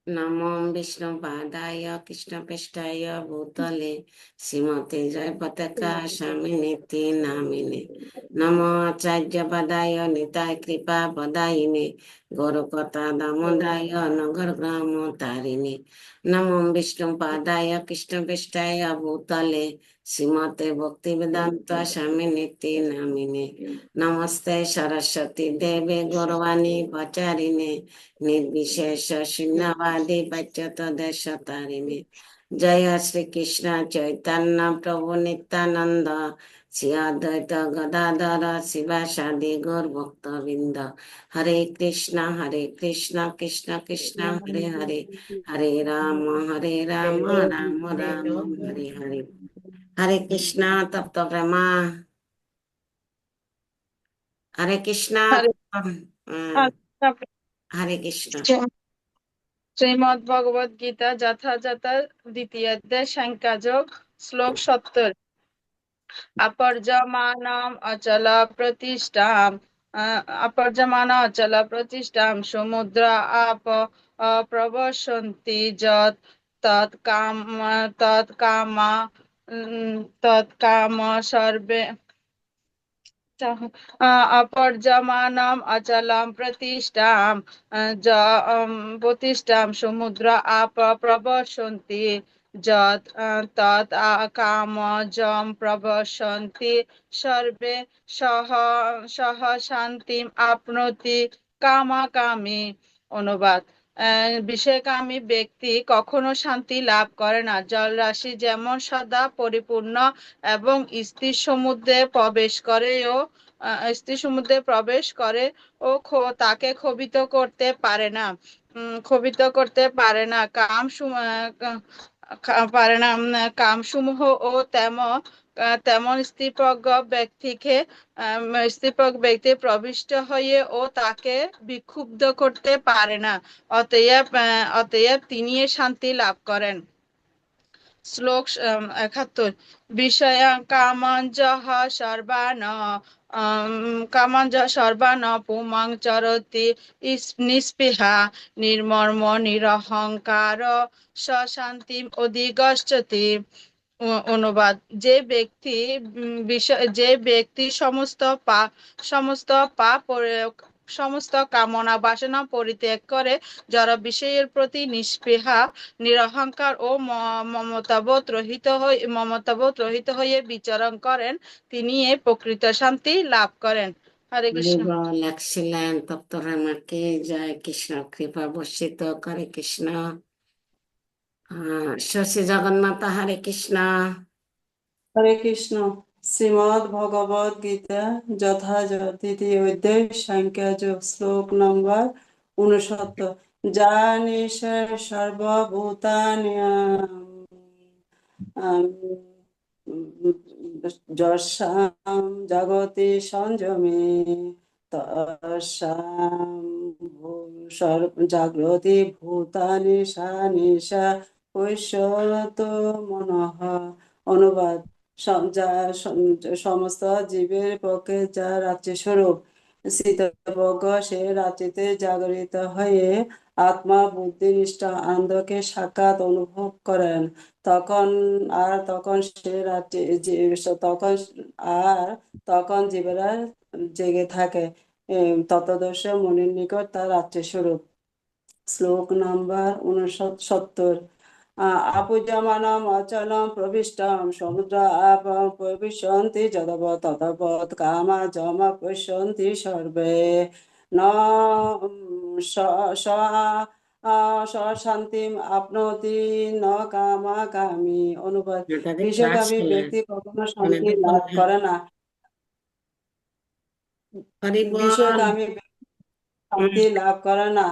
নমো বিষ্ণুপাদায় কৃষ্ণপৃষ্ঠায় ভূতলে শ্রীমতে জয় পতাকা স্বামিনীতি নামিনে নমো আচার্য পদায় নিতায় কৃপা পদায়িনে গৌরকথা দামোদায় নগর গ্রাম তারিণে নমো বিষ্ণুপাদায় কৃষ্ণপৃষ্ঠায় ভূতলে শ্রীমতে ভক্তি বেদান্ত স্বামিনীতি নামিনে নমস্তে সরস্বতী দেবে গৌরবাণী প্রচারিণে निर्विशेष शून्यवादी पश्चात देश तारिणी जय श्री कृष्ण चैतन्य प्रभु नित्यानंद श्री अद्वैत गदाधर शिवासादि गौर भक्त वृंद हरे कृष्ण कृष्ण कृष्ण हरे हरे हरे राम राम राम हरे हरे हरे कृष्ण तप्त प्रमा हरे कृष्ण হরে আচ্ছা, हरे कृष्ण শ্রীমদ্ ভগবদ গীতা যথাযথ দ্বিতীয় অধ্যায় সাংখ্যযোগ শ্লোক 70 अपरजमानम अचल प्रतिष्ठाम अपरजमान अचल प्रतिष्ठाम समुद्र आप प्रवसन्ति यत् तत्काम तत्काम सर्वे अपरजमानम अचलम प्रतिष्ठाम प्रतिष्ठाम समुद्र आप प्रवसन्ति यत् तत् कामजं प्रवसन्ति सर्वे सह सह शान्तिम आपनोति কামাকামী। অনুবাদ বিষয়কামী ব্যক্তি কখনো শান্তি লাভ করে না। জলরাশি যেমন সদা পরিপূর্ণ এবং স্থির সমুদ্রে প্রবেশ করে তাকে ক্ষোভিত করতে পারে না। কামসমূহ ও তেমন স্থিরপ্রজ্ঞ ব্যক্তি প্রবিষ্ট হয়ে ও তাকে বিক্ষুব্ধ করতে পারে না। অতএব তিনি শান্তি লাভ করেন। শ্লোক 71 বিষয়া কামাঞ্জহ সর্বান পুমাং চরতি নিস্পৃহা নির্মর্ম নিরহংকার শান্তিম অধিগচ্ছতি। অনুবাদ যে ব্যক্তি সমস্ত কামনা বাসনা পরিত্যাগ করে জড় বিষয়ের প্রতি নিস্পৃহা নিরহংকার ও মমতাবোধ রহিত হয়ে বিচরণ করেন, তিনি এই প্রকৃত শান্তি লাভ করেন। হরে কৃষ্ণ। एक्सीलेंट तब तो रमा की जय कृष्ण कृपा वर्षित करे कृष्ण शशि जगन्नाथ हरे कृष्ण হরে কৃষ্ণ। শ্রীমদ্ ভগবদ গীতা যথাযথ তৃতীয় অধ্যায় সাংখ্যযোগ শ্লোক নম্বর 69 জানিষ সর্বভূতানি যস্যাম জগতি সংযমে তস্যাম জাগ্রতি ভূতানি সা পৈশত মনঃ। অনুবাদ সমস্ত জীবের পক্ষে যা রাত্রি স্বরূপ স্থিতপ্রজ্ঞ সে রাত্রিতে জাগরিত হয়ে আত্মা বুদ্ধিনিষ্ঠ আনন্দকে সাক্ষাৎ অনুভব করেন। তখন জীবেরা জেগে থাকে। ততদর্শ মনির নিকট তার রাত্রি স্বরূপ। শ্লোক নম্বর 69 আপুজমানম অচলম প্রবিষ্টম সমুদ্র আপম প্রবিশন্তি যদবৎ তদবৎ কামা জমা পশ্যন্তি সর্বে ন শান্তিম আপনতি ন কামাকামী। অনুবাদ বিষয়কামী ব্যক্তি কখনো শান্তি লাভ করে না। বিষয়কামী শান্তি লাভ করে না।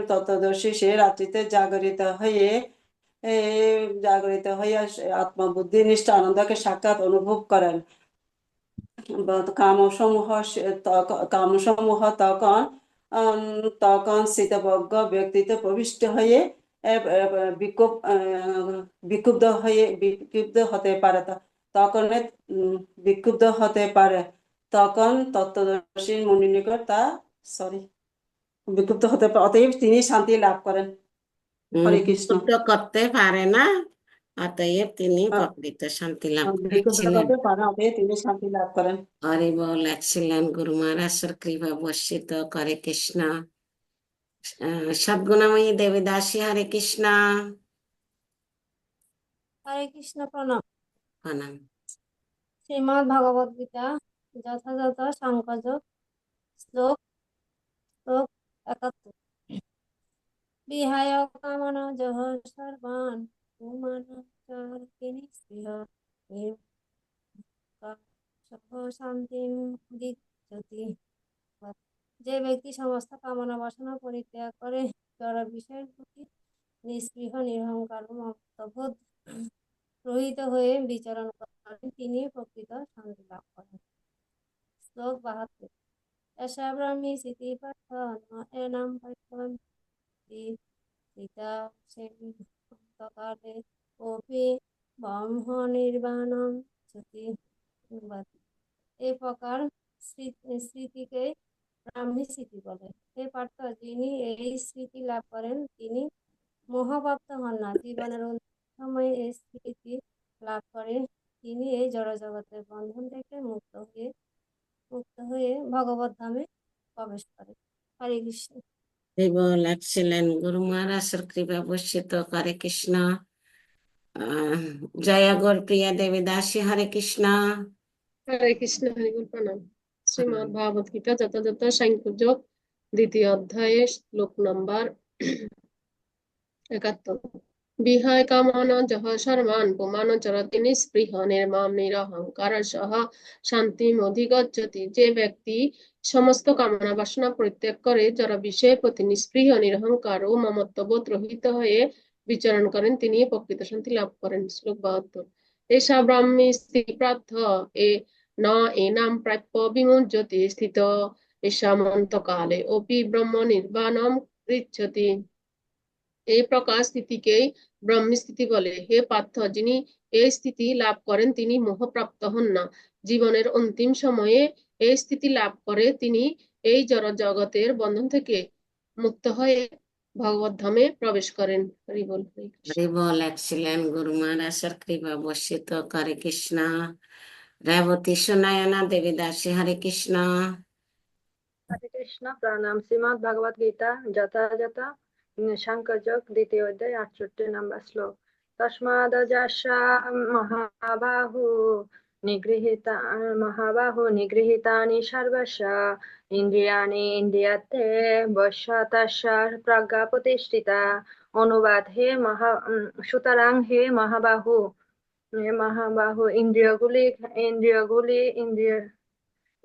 তত্ত্বদর্শী সে রাত্রিতে জাগরিত হয়ে আত্মবুদ্ধি নিষ্ঠ আনন্দকে সাক্ষাৎ অনুভব করেন। কামসমূহ তখন স্থিতপ্রজ্ঞ ব্যক্তিতে প্রবিষ্ট হয়ে বিক্ষুব্ধ হতে পারে। তখন তত্ত্বদর্শী মুনির নিকট বিক্ষুব্ধ হতে পারে, অতএব তিনি শান্তি লাভ করেন। হরে কৃষ্ণ। বিক্ষুব্ধ করতে পারে না, অতএব তিনি আহ, প্রকৃত শান্তি লাভ বিক্ষুব্ধ করেছিলেন। করতে পারে, অতএব তিনি শান্তি লাভ করেন। হরি বল, এক্সিলেন্ট গুরু মহারাজের কৃপা বর্ষিত করে কৃষ্ণ। সদ্গুণময়ী দেবী দাসী, হরে কৃষ্ণ। হরে কৃষ্ণ প্রণাম। প্রণাম। শ্রীমদ্ ভগবদ গীতা যথাযথ সাংখ্যযোগ শ্লোক শ্লোক 71। বিহায় কামনা জহ সর্বান পুমান নিঃস্পৃহ শান্তিম দিচ্ছতি। যে ব্যক্তি সমস্ত কামনা বাসনা পরিত্যাগ করে জড় বিষয়ের প্রতি নিঃস্পৃহ নিরহংকার ও মমতাবোধ রহিত হয়ে বিচরণ করেন, তিনি প্রকৃত শান্তি লাভ করেন। শ্লোক 72। এষা ব্রাহ্মী স্থিতি পার্থ ন এনাম পাঠ্যন্তি সীতা অন্তকালে অপি ব্রহ্ম নির্বাণম চ্যুতি। এই প্রকার স্মৃতিকে ব্রাহ্মী স্মৃতি বলে। হে পার্থ, যিনি এই স্মৃতি লাভ করেন তিনি মোহপ্রাপ্ত হন না। জীবনের অন্তিম সময়ে এই স্মৃতি লাভ করে তিনি এই জড়জগতের বন্ধন থেকে মুক্ত হয়ে ভগবত ধামে প্রবেশ করে। হরে কৃষ্ণ। হরি বল, এক্সিলেন্ট গুরু মহারাজের কৃপা বর্ষিত করে কৃষ্ণ। জয় গৌর প্রিয়া দেবী দাসী, হরে কৃষ্ণ। হরে কৃষ্ণ, হরি বল, প্রণাম। শ্রীমদ্ ভাগবত গীতা যথাযথ সাংখ্যযোগ দ্বিতীয় অধ্যায়ে শ্লোক নম্বর 71। বিহায় কামনা জহ সর্বান পুমান চরতি নিঃস্পৃহ নির্মম নিরহংকার সহ শান্তিম অধিগচ্ছতি। যে ব্যক্তি সমস্ত কামনা বাসনা পরিত্যাগ করে জড় বিষয়ের প্রতি নিঃস্পৃহ নিরহংকার ও মমত্ববোধ রহিত হয়ে বিচরণ করেন, তিনি প্রকৃত শান্তি লাভ করেন। শ্লোক 72। এষা ব্রাহ্মী স্থিতি প্রার্থ এ ন এনাম প্রাপ্য বিমুজ্যতি স্থিত এষা মন্তকালে অপি ব্রহ্ম নির্বাণম গৃহ্যতি। এই প্রকার স্থিতিকেই ব্রহ্মী স্থিতি বলে। হে পার্থ, যিনি এই স্থিতি লাভ করেন তিনি মোহপ্রাপ্ত হন না। জীবনের অন্তিম সময়ে এই স্থিতি লাভ করে তিনি এই জড় জগতের বন্ধন থেকে মুক্ত হয়ে ভগবত ধামে প্রবেশ করেন। হরি বল, হরে কৃষ্ণ। হরি বল, এক্সিলেন্ট গুরু মহারাজের কৃপা বর্ষিত করে কৃষ্ণ। রেবতী সুনয়না দেবী দাসী, হরে কৃষ্ণ। হরে কৃষ্ণ প্রণাম। শ্রীমদ্ ভগবদ গীতা যথাযথ সাংখ্যযোগ দ্বিতীয় অধ্যায় 68 নম্বর শ্লোক। তস্মাদজাসা মহাবাহু নিগৃহীতানি সর্বস্য ইন্দ্রিয়াণি ইন্দ্রিয়ার্থে বশ্যতাস্যা প্রজ্ঞা প্রতিষ্ঠিতা। অনুবাদ: সুতরাং হে মহাবাহু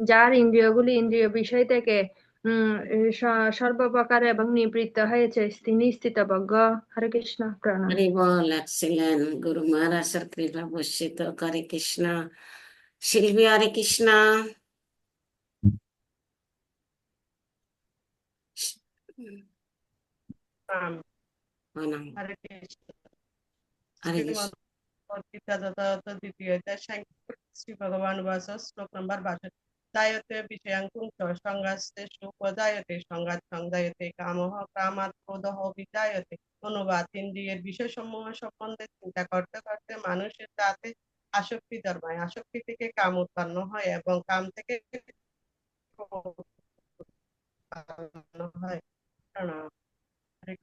যার ইন্দ্রিয়গুলি ইন্দ্রিয় বিষয় থেকে সর্বপ্রকার এবং নিবৃত্ত হয়েছে তিনি স্থিতপ্রজ্ঞ। হরে কৃষ্ণ প্রণাম। হরি বল, এক্সিলেন্ট গুরু মহারাজের কৃপা বর্ষিত করে কৃষ্ণ। শিল্পী, হরে কৃষ্ণ। প্রণাম। হরে কৃষ্ণ। হরে কৃষ্ণ। শ্রীমদ্ ভগবদ গীতা যথাযথ দ্বিতীয় অধ্যায় সাংখ্যযোগ শ্রী ভগবান বাচ শ্লোক নম্বর 62। জায়তে বিষয়াঙ্কুং চ সংগাস্তে সুপজায়তে সংগাত সংজায়তে কামঃ কামাৎ ক্রোধঃ বিজায়তে। অনুবাদ: ইন্দ্রিয়ের বিষয়সমূহ সম্বন্ধে চিন্তা করতে করতে মানুষের তাতে আসক্তি জন্মায়, আসক্তি থেকে কাম উৎপন্ন হয় এবং কাম থেকে ক্রোধ উৎপন্ন হয়। প্রণাম।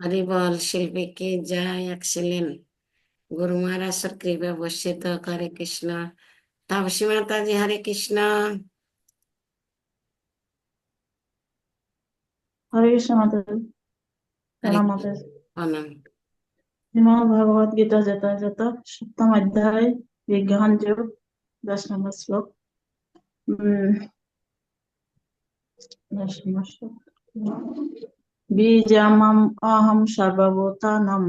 হরি বল, শিল্পী কি জয়, এক্সিলেন্ট গুরু মহারাজের কৃপা বর্ষিত করে কৃষ্ণ। তাপসী মাতাজি, হরে কৃষ্ণ। হরে কৃষ্ণ মাতাজি, হরে প্রণাম কৃষ্ণ। মাতাজি। প্রণাম। শ্রীমদ্ ভগবদ গীতা যথাযথ সপ্তম অধ্যায় বিজ্ঞান যোগ 10 নম্বর শ্লোক। 10 নম্বর শ্লোক। বীজামম অহম সর্বভূতানাং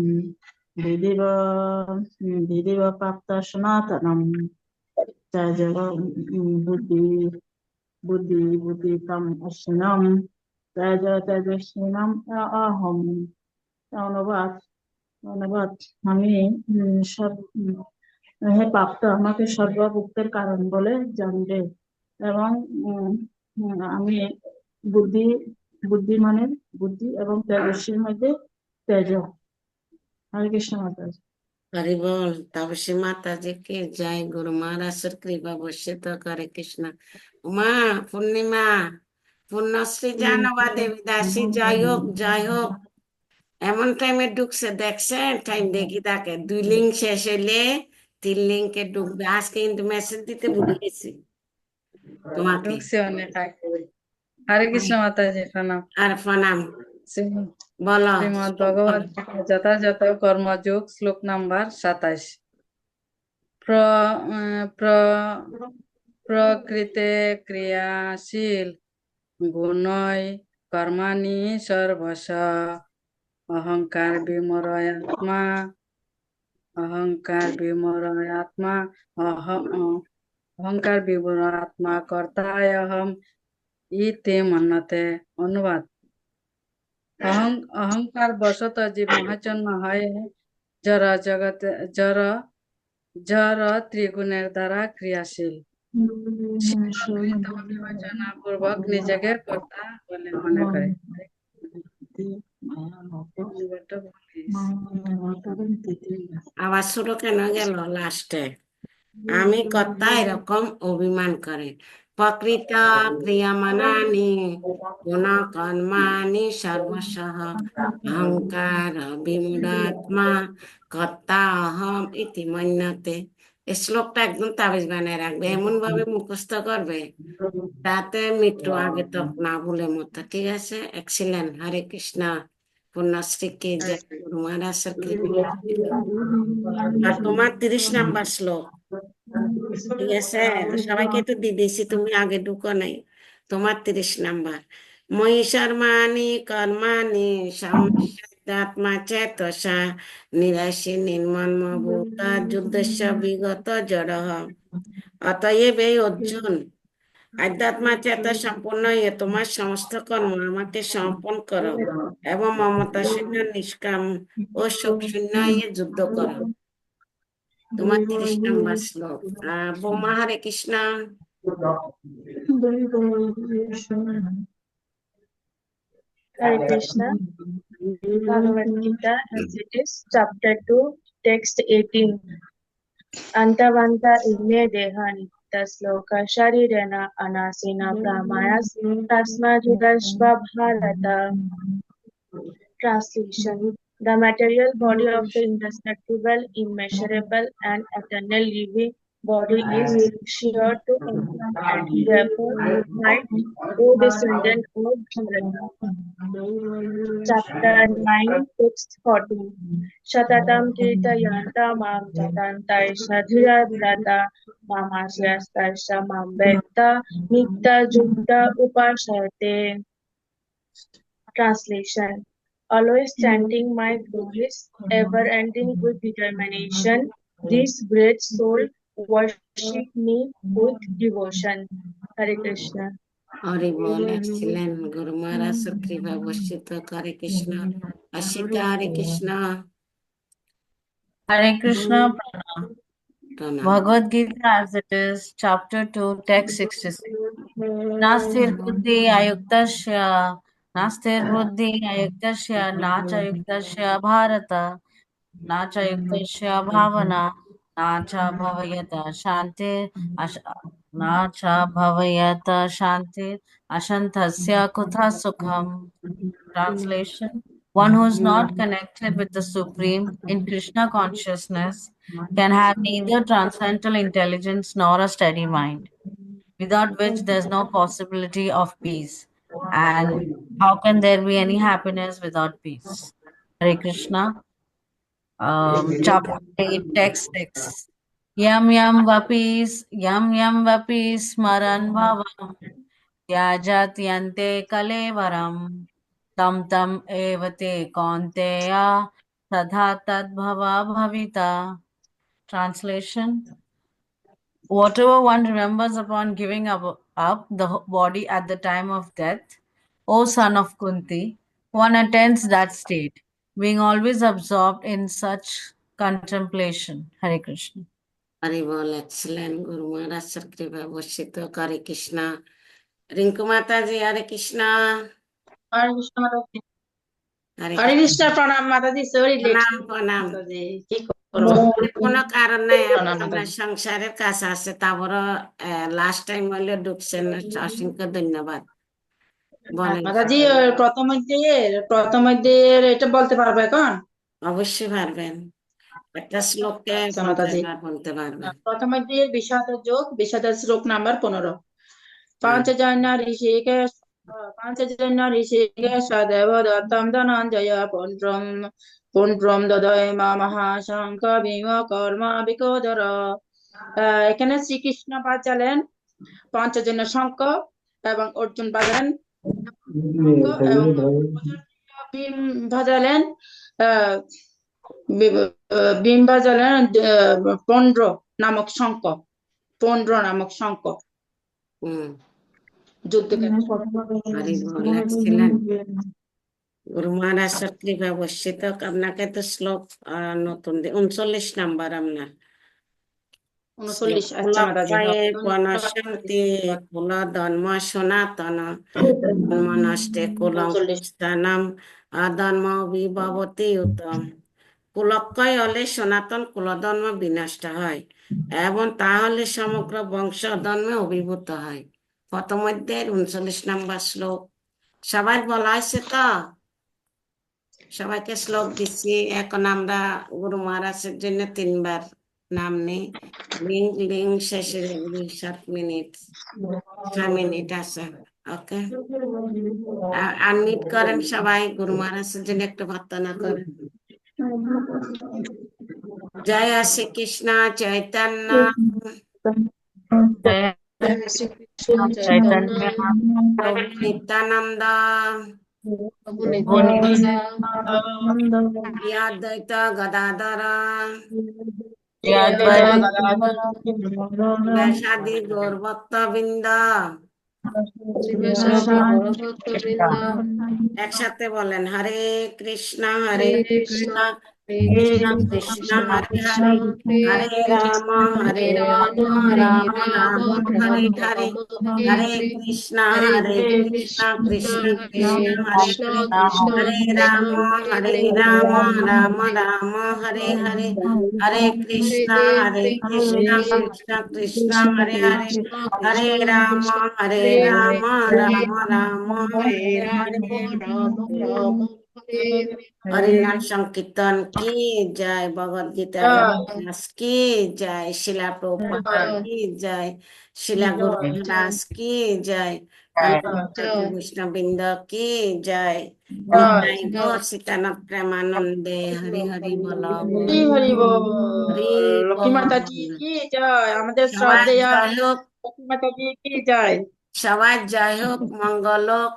বিধিব প্রাপ্ত সনাতনম ত্যাজব বুদ্ধিতম অশ্বিনম তেজস্বিনম অহম। অনুবাদ: আমি হে প্রাপ্ত, আমাকে সর্বভুক্তের কারণ বলে জানবে এবং আমি বুদ্ধিমানের বুদ্ধি এবং তেজস্বীর মধ্যে তেজ। হরে কৃষ্ণ মাতাজি। हरि बोल। तापसी माता जी की जय। गुरु महाराज सर कृपा वर्षित करे कृष्ण। उमा, पूर्णिमा, পূর্ণশ্রী, জানবা দেবী দাসী, জয় হোক জয় হোক। এমন টাইমে ঢুকছে দেখছেন, টাইম দেখি তাকে 2 লিঙ্ক শেষ হইলে 3 লিঙ্কে ঢুকবে। আজকে কিন্তু মেসেজ দিতে ভুলে গেছি তোমাকে। ঢুকছে অনেক আগে। হরে কৃষ্ণ মাতাজি, প্রণাম। আর প্রণাম। শ্রীমদ্ বলো। ভগবদ গীতা যথাযথ কর্মযোগ, শ্লোক নাম্বার 27। প্রকৃতে ক্রিয়াশীল গুণই কর্মাণি সর্বশ অহংকার বিমরয়াত্মা অহংকার বিমরাত্মা কর্তায়হম ইতি মন্যতে। অনুবাদ: অহংকার বশত জীব মহাচন্ন হয়, জড় ত্রিগুণের দ্বারা ক্রিয়াশীল। বিবেচনা পূর্বক নিজেকে কর্তা বলে মনে করে। আবার শুরু কেন গেল লাস্টে? আমি কর্তা এরকম অভিমান করে। প্রকৃত ক্রিয়ামানানি গুণ কর্মাণি সর্বশঃ অহংকার বিমূঢ়াত্মা কর্তা অহম ইতি মন্যতে। এই শ্লোকটা একদম তাবিজ বানায় রাখবে, এমন ভাবে মুখস্থ করবে তাতে মৃত্যু আগে তক না ভুলে মতো। ঠিক আছে, এক্সিলেন্ট। হরে কৃষ্ণ। পূর্ণশ্রী কে জয়। গুরু মহারাজ আর তোমার 30 নাম্বার শ্লোক। ঠিক আছে, তো সবাইকে তো দিয়ে দিয়েছি, তুমি আগে ঢুকো নাই। তোমার 30 নাম্বার। মহিষর্মাণি কর্মাণি সমস্যাত্মা চেতসা নিরাশী নির্মম ভূতা যুদ্ধস্য বিগত জড়ঃ। অতএব এই অর্জুন, আধ্যাত্মা চেতা সম্পূর্ণ হয়ে তোমার সমস্ত কর্ম আমাকে সমর্পণ করো এবং মমতা শূন্য, নিষ্কাম ও সুখ শূন্য হয়ে যুদ্ধ করো। তোমার 30 নাম্বার শ্লোক। বোমা, হরে Krishna. Hare Krishna. Bhagavad Gita as it is, chapter 2, text 18. Antavanta ime deha nitta sloka sharirena anasena pramayas tasmajudashva bharata. Translation: the material body of the indestructible, immeasurable, and eternal living body is sure to end, and therefore might, O descendant of Bharata. Chapter 9, text 14. Shatatam kirtayanta mam jatantaisha dhirandata mamasyastasya mam vedta nitya jukta upashayate. Translation: always chanting my glories, ever ending with determination, this great soul worship me with devotion. Hare Krishna. Hari বল। Excellent. Guru Maharaj কৃপা বর্ষিত করে কৃষ্ণ। অসিতা, হরে Krishna. Hare Krishna, Pranam. প্রণাম। Bhagavad Gita as it is, chapter 2, text 66. Nastir buddhi ayuktasya, nastir buddhi ayuktasya, nacha ayuktasya bharata, nacha ayuktasya bhavana, nacha bhavayata shanti, nacha bhavayata shanti, ashantasya kutha sukham. Translation: one who is not connected with the Supreme in Krishna consciousness can have neither transcendental intelligence nor a steady mind, without which there is no possibility of peace. And how can there be any happiness without peace? Hare Krishna. Chapter 8, text 6. Yam yam vapi smaran bhavam Yajatyante kalevaram tam tam evate kaunteya sadha tadbhava bhavita. Translation: whatever one remembers upon giving up the body at the time of death, O son of Kunti, one attains that state, being always absorbed in such contemplation. Hare Krishna. Hari বল। Excellent. Guru Maharaj কৃপা বর্ষিত করে কৃষ্ণ। রিঙ্কু মাতাজি, হরে কৃষ্ণ। হরে কৃষ্ণ মাতাজি। হরে হরে কৃষ্ণ। কৃষ্ণ, প্রণাম মাতাজি। Sorry late প্রণাম প্রণাম। মাতাজি, কি করবো। কোনো কারণ নাই, প্রণাম আপনার মাতাজি। সংসারের কাজ আছে, তারপরও লাস্ট টাইম হইলে ঢুকছেন, অসংখ্য ধন্যবাদ। বলেন। মাতাজি, প্রথম এটা বলতে পারবো এখন? অবশ্যই পারবেন, একটা শ্লোককে আচ্ছা 50 মাতাজি। বার বলতে পারবেন। প্রথম অধ্যায়ের বিষাদ যোগ, বিষাদের শ্লোক নাম্বার 15। হ্যাঁ। পাঞ্চজন্য ঋষিকেশ দেবদত্তম ধনঞ্জয় পুণ্ড্রম দদয় মামহা শঙ্খ ভীম কর্ম বিকোদর। এখানে শ্রীকৃষ্ণ বাজালেন পঞ্চজন্য শঙ্খ এবং অর্জুন বাজালেন শঙ্খ এবং ভীম বাজালেন আহ ভীম বাজালেন পুণ্ড্র নামক শঙ্খ। পুণ্ড্র নামক শঙ্খ যুদ্ধক্ষেত্রে। হরি বল লাগছিলেন। গুরু মহারাজের কৃপা বর্ষিত, আপনাকে তো শ্লোক নতুন 39 নাম্বার আপনার 39। আচ্ছা শ্লোক মাতাজি, কয়ে ধন্যবাদ। পনশন্তি কুল ধর্ম সনাতন ধর্ম নষ্টে কুলং 39। স্থানম অধর্ম বিভবতি উত্তম। কুলক্ষয় হলে সনাতন কুলধর্ম বিনষ্ট হয় এবং তাহলে সমগ্র বংশ ধর্মে অভিভূত হয়। প্রথম অধ্যায়ের 39 নাম্বার শ্লোক সবাই বলা হয়েছে তো? সবাইকে শ্লোক দিচ্ছি। এখন আমরা গুরু মহারাজের জন্য 3 বার নাম নেই। লিঙ্ক শেষে 6 মিনিট আছে। ওকে, আনমিট করেন সবাই, গুরু মহারাজের জন্য একটু প্রার্থনা করেন। জয় শ্রীকৃষ্ণ চৈতন্য জয় জয় শ্রীকৃষ্ণ চৈতন্য চৈতন্য প্রভু নিত্যানন্দ প্রভু নিত্যানন্দ শ্রী অদ্বৈত গদাধর শ্রী অদ্বৈত ব্যাসাদি গৌরভক্তবৃন্দ শ্রীবাসাদি গৌরভক্তবৃন্দ। একসাথে বলেন হরে কৃষ্ণ হরে হরে কৃষ্ণ কৃষ্ণ হরে কৃষ্ণ কৃষ্ণ কৃষ্ণ হরে কৃষ্ণ হরে হরে হরে কৃষ্ণ হরে হরে রাম রাম রাম রাম রাম রাম হরে হরে হরে হরে হরে কৃষ্ণ হরে কৃষ্ণ কৃষ্ণ হরে কৃষ্ণ হরে কৃষ্ণ হরে কৃষ্ণ হরে হরে রাম হরে রাম রাম হরে রাম হরে হরে হরে কৃষ্ণ হরে কৃষ্ণ হরে কৃষ্ণ কৃষ্ণ হরে হরে কৃষ্ণ হরে কৃষ্ণ রাম কৃষ্ণ হরে হরে রাম রাম হরে রাম হরে। রাম রাম হরে হরিনাম সংকীর্তন কি জয়, ভগবদ গীতা ব্যাস কি জয়, শিলা প্রভুপাদ কি জয়, শিলা গুরু মহারাজ কি জয়, বৈষ্ণববৃন্দ কি জয়, নিতাই গৌর সীতানাথ প্রেমানন্দে হরি হরি বল হরি হরি বল। হরি লক্ষ্মী বল। মাতাজি কি জয়, আমাদের সবার শ্রদ্ধেয় জয় হোক, লক্ষ্মী মাতাজি কি জয়। সবার জয় হোক, মঙ্গল হোক।